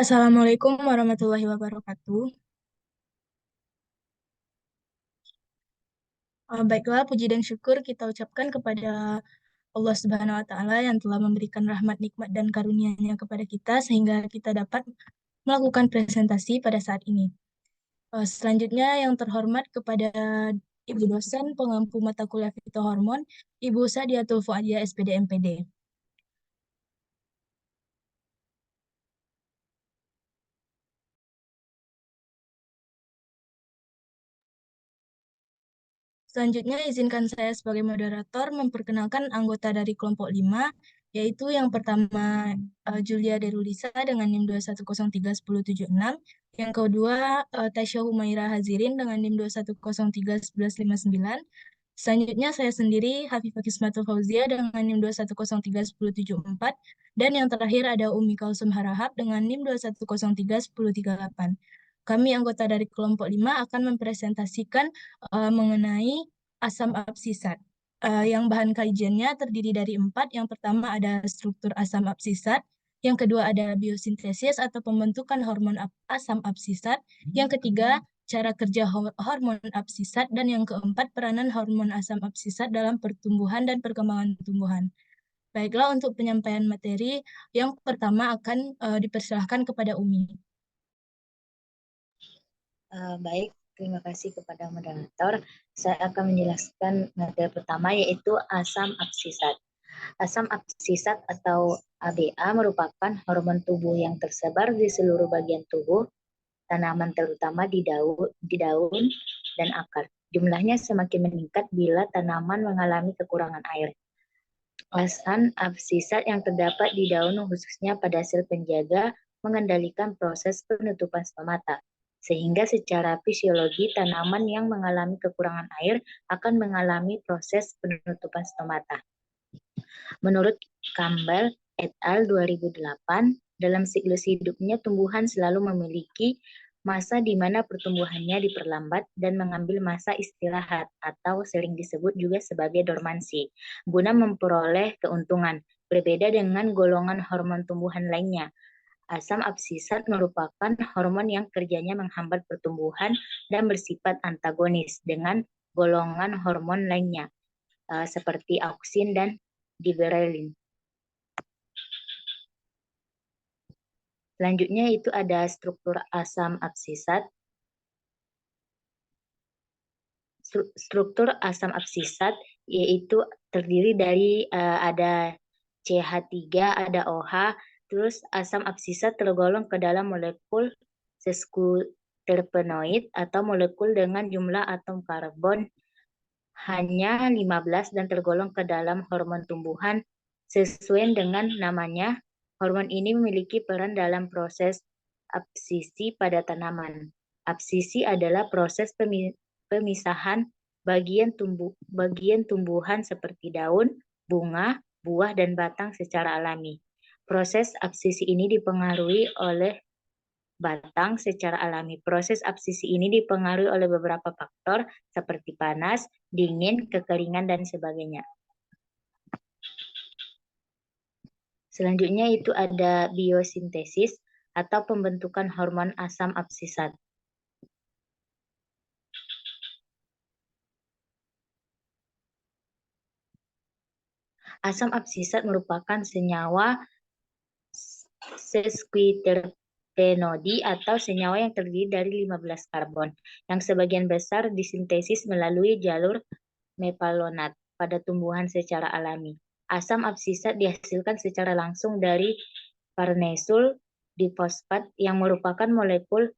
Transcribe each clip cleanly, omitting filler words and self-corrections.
Assalamualaikum warahmatullahi wabarakatuh. Baiklah, puji dan syukur kita ucapkan kepada Allah Subhanahu wa Ta'ala yang telah memberikan rahmat, nikmat, dan karunia-Nya kepada kita sehingga kita dapat melakukan presentasi pada saat ini. Selanjutnya yang terhormat kepada Ibu dosen pengampu mata kuliah fitohormon, Ibu Sadiatul Fuadiyah SPD MPD. Selanjutnya, izinkan saya sebagai moderator memperkenalkan anggota dari kelompok 5, yaitu yang pertama Julia Derulisa dengan NIM 2103176, yang kedua Tasya Humaira Hazirin dengan NIM 210311159. Selanjutnya saya sendiri Hafifah Kismatul Fauzia dengan NIM 2103174, dan yang terakhir ada Umi Kalsum Harahap dengan NIM 2103138. Kami anggota dari kelompok 5 akan mempresentasikan mengenai asam absisat. Yang bahan kajiannya terdiri dari 4. Yang pertama ada struktur asam absisat. Yang kedua ada biosintesis atau pembentukan hormon asam absisat. Yang ketiga, cara kerja hormon absisat. Dan yang keempat, peranan hormon asam absisat dalam pertumbuhan dan perkembangan tumbuhan. Baiklah, untuk penyampaian materi, yang pertama akan dipersilahkan kepada Umi. Baik, terima kasih kepada moderator. Saya akan menjelaskan materi pertama yaitu asam absisat. Asam absisat atau ABA merupakan hormon tubuh yang tersebar di seluruh bagian tubuh tanaman, terutama di daun dan akar. Jumlahnya semakin meningkat bila tanaman mengalami kekurangan air. Asam absisat yang terdapat di daun khususnya pada sel penjaga mengendalikan proses penutupan stomata. Sehingga secara fisiologi tanaman yang mengalami kekurangan air akan mengalami proses penutupan stomata. Menurut Campbell et al. 2008, dalam siklus hidupnya tumbuhan selalu memiliki masa di mana pertumbuhannya diperlambat dan mengambil masa istirahat atau sering disebut juga sebagai dormansi, guna memperoleh keuntungan. Berbeda dengan golongan hormon tumbuhan lainnya, asam absisat merupakan hormon yang kerjanya menghambat pertumbuhan dan bersifat antagonis dengan golongan hormon lainnya, seperti auksin dan giberellin. Selanjutnya itu ada struktur asam absisat. Struktur asam absisat yaitu terdiri dari ada CH3, ada OH, terus asam absisat tergolong ke dalam molekul sesquiterpenoid atau molekul dengan jumlah atom karbon hanya 15 dan tergolong ke dalam hormon tumbuhan. Sesuai dengan namanya, hormon ini memiliki peran dalam proses absisi pada tanaman. Absisi adalah proses pemisahan bagian tumbuhan seperti daun, bunga, buah, dan batang secara alami. Proses absisi ini dipengaruhi oleh batang secara alami. Proses absisi ini dipengaruhi oleh beberapa faktor seperti panas, dingin, kekeringan, dan sebagainya. Selanjutnya itu ada biosintesis atau pembentukan hormon asam absisat. Asam absisat merupakan senyawa sesquiterpenodi atau senyawa yang terdiri dari 15 karbon, yang sebagian besar disintesis melalui jalur mevalonat pada tumbuhan secara alami. Asam absisat dihasilkan secara langsung dari farnesul difosfat yang merupakan molekul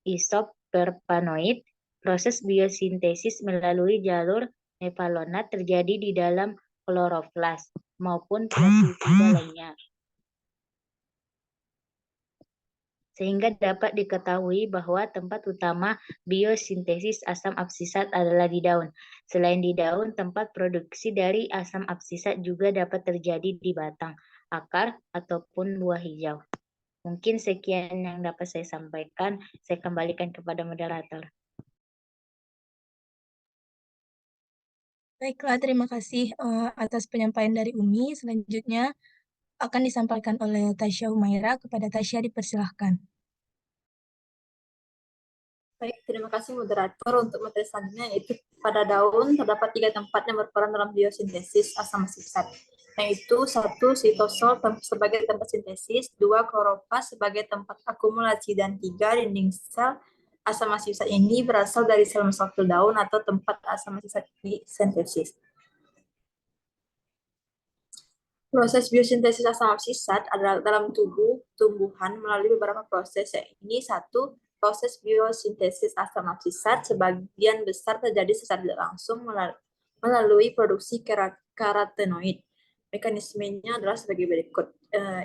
isoperpanoid. Proses biosintesis melalui jalur mevalonat terjadi di dalam kloroflas maupun plasmida lainnya, sehingga dapat diketahui bahwa tempat utama biosintesis asam absisat adalah di daun. Selain di daun, tempat produksi dari asam absisat juga dapat terjadi di batang, akar, ataupun buah hijau. Mungkin sekian yang dapat saya sampaikan. Saya kembalikan kepada moderator. Baiklah, terima kasih atas penyampaian dari Umi. Selanjutnya, akan disampaikan oleh Tasya Humaira. Kepada Tasya dipersilahkan. Baik, terima kasih moderator. Untuk materi selanjutnya yaitu pada daun terdapat 3 tempat yang berperan dalam biosintesis asam aksisat, yaitu 1. Sitosol sebagai tempat sintesis, 2. Kloroplast sebagai tempat akumulasi, dan 3. Dinding sel asam aksisat ini berasal dari sel mesofil daun atau tempat asam aksisat disintesis. Proses biosintesis asam aksisat adalah dalam tubuh tumbuhan melalui beberapa proses. Ini 1. Proses biosintesis asam aksisat sebagian besar terjadi secara tidak langsung melalui produksi karotenoid. Mekanismenya adalah sebagai berikut.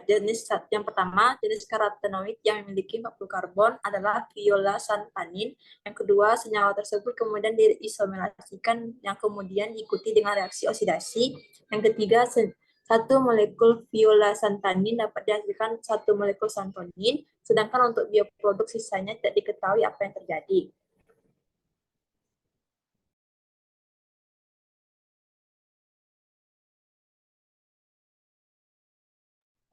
Yang pertama, jenis karotenoid yang memiliki 40 karbon adalah violasantanin. Yang kedua, senyawa tersebut kemudian diisomerasikan yang kemudian diikuti dengan reaksi oksidasi. Yang ketiga, 1 molekul violasantanin dapat dihasilkan 1 molekul santonin, sedangkan untuk bioproduk sisanya tidak diketahui apa yang terjadi.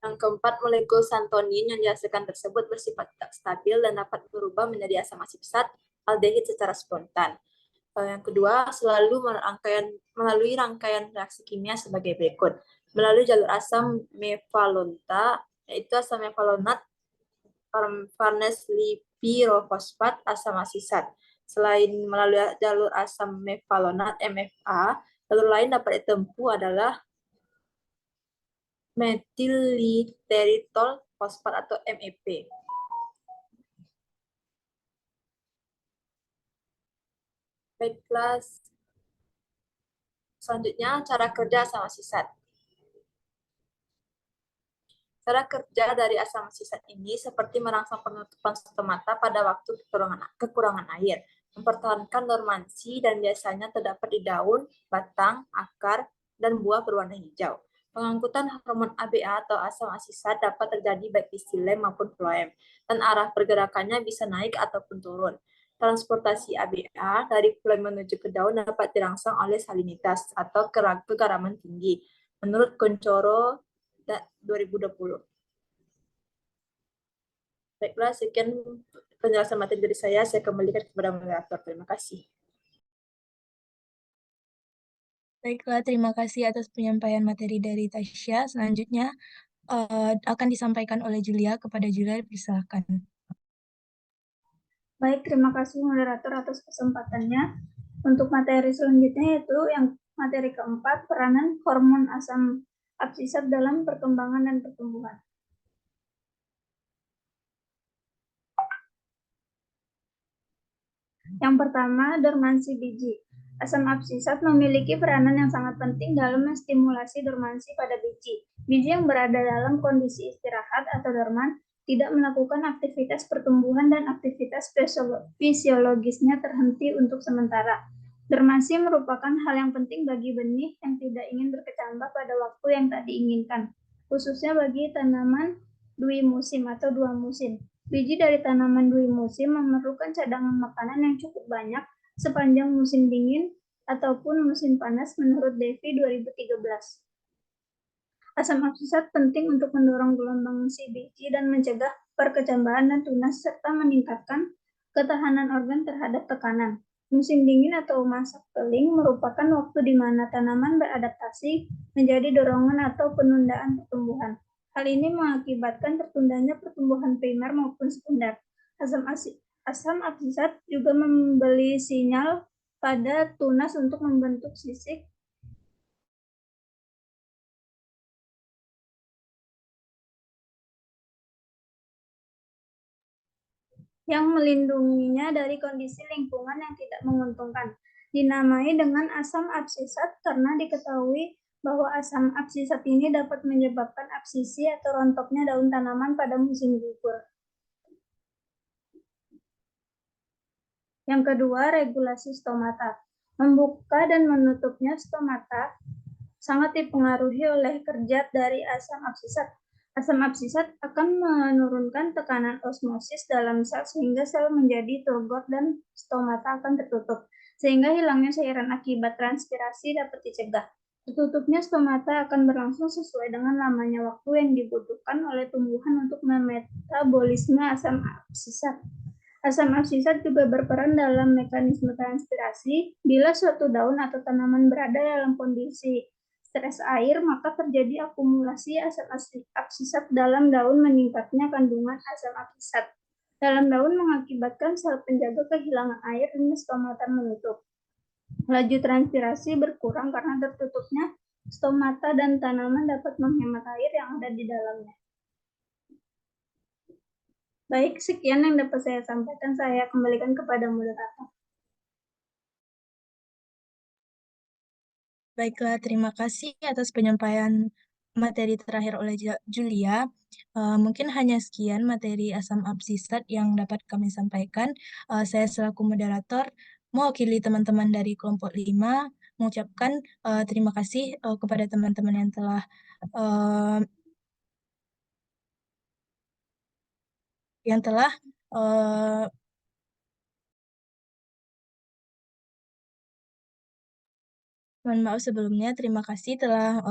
Yang keempat, molekul santonin yang dihasilkan tersebut bersifat tidak stabil dan dapat berubah menjadi asam aksisat aldehid secara spontan. Yang kedua, melalui rangkaian reaksi kimia sebagai berikut. Melalui jalur asam mevalonta, yaitu asam mevalonat, Farnes lipirofosfat, asam aksisat. Selain melalui jalur asam mevalonat MFA, jalur lain dapat ditempuh adalah metiliteritol fosfat atau MEP. Baiklah, selanjutnya cara kerja asam aksisat. Cara kerja dari asam aksisat ini seperti merangsang penutupan stomata pada waktu kekurangan air, mempertahankan dormansi dan biasanya terdapat di daun, batang, akar, dan buah berwarna hijau. Pengangkutan hormon ABA atau asam aksisat dapat terjadi baik di xilem maupun floem, dan arah pergerakannya bisa naik ataupun turun. Transportasi ABA dari floem menuju ke daun dapat dirangsang oleh salinitas atau kegaraman tinggi, menurut Koncoro 2020. Baiklah, sekian penjelasan materi dari saya kembalikan kepada moderator. Terima kasih. Baiklah, terima kasih atas penyampaian materi dari Tasya. Selanjutnya akan disampaikan oleh Julia. Kepada Julia dipersilakan. Baik, terima kasih moderator atas kesempatannya. Untuk materi selanjutnya yaitu yang materi keempat, peranan hormon asam aksisat dalam perkembangan dan pertumbuhan. Yang pertama, dormansi biji. Asam aksisat memiliki peranan yang sangat penting dalam menstimulasi dormansi pada biji. Biji yang berada dalam kondisi istirahat atau dorman tidak melakukan aktivitas pertumbuhan dan aktivitas fisiologisnya terhenti untuk sementara. Dormansi merupakan hal yang penting bagi benih yang tidak ingin berkecambah pada waktu yang tak diinginkan, khususnya bagi tanaman dui musim atau 2 musim. Biji dari tanaman dui musim memerlukan cadangan makanan yang cukup banyak sepanjang musim dingin ataupun musim panas menurut Devi 2013. Asam aksisat penting untuk mendorong gelombang si biji dan mencegah perkecambahan dan tunas serta meningkatkan ketahanan organ terhadap tekanan. Musim dingin atau masa kering merupakan waktu di mana tanaman beradaptasi menjadi dorongan atau penundaan pertumbuhan. Hal ini mengakibatkan tertundanya pertumbuhan primer maupun sekunder. Asam aksisat juga memberi sinyal pada tunas untuk membentuk sisik yang melindunginya dari kondisi lingkungan yang tidak menguntungkan. Dinamai dengan asam absisat karena diketahui bahwa asam absisat ini dapat menyebabkan absisi atau rontoknya daun tanaman pada musim gugur. Yang kedua, regulasi stomata. Membuka dan menutupnya stomata sangat dipengaruhi oleh kerja dari asam absisat. Asam absisat akan menurunkan tekanan osmosis dalam sel sehingga sel menjadi tergot dan stomata akan tertutup, sehingga hilangnya cairan akibat transpirasi dapat dicegah. Tertutupnya stomata akan berlangsung sesuai dengan lamanya waktu yang dibutuhkan oleh tumbuhan untuk memetabolisme asam absisat. Asam absisat juga berperan dalam mekanisme transpirasi. Bila suatu daun atau tanaman berada dalam kondisi stres air, maka terjadi akumulasi asam absisat dalam daun, meningkatnya kandungan asam absisat dalam daun mengakibatkan sel penjaga kehilangan air dan stomata menutup. Laju transpirasi berkurang karena tertutupnya stomata dan tanaman dapat menghemat air yang ada di dalamnya. Baik, sekian yang dapat saya sampaikan. Saya kembalikan kepada moderator. Baiklah, terima kasih atas penyampaian materi terakhir oleh Julia. Mungkin hanya sekian materi asam absisat yang dapat kami sampaikan. Saya selaku moderator mewakili teman-teman dari kelompok 5 mengucapkan terima kasih kepada teman-teman yang telah uh, mohon maaf sebelumnya, terima kasih telah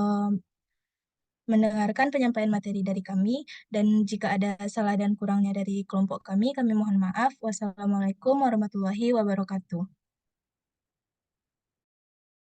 mendengarkan penyampaian materi dari kami, dan jika ada salah dan kurangnya dari kelompok kami mohon maaf. Wassalamualaikum warahmatullahi wabarakatuh.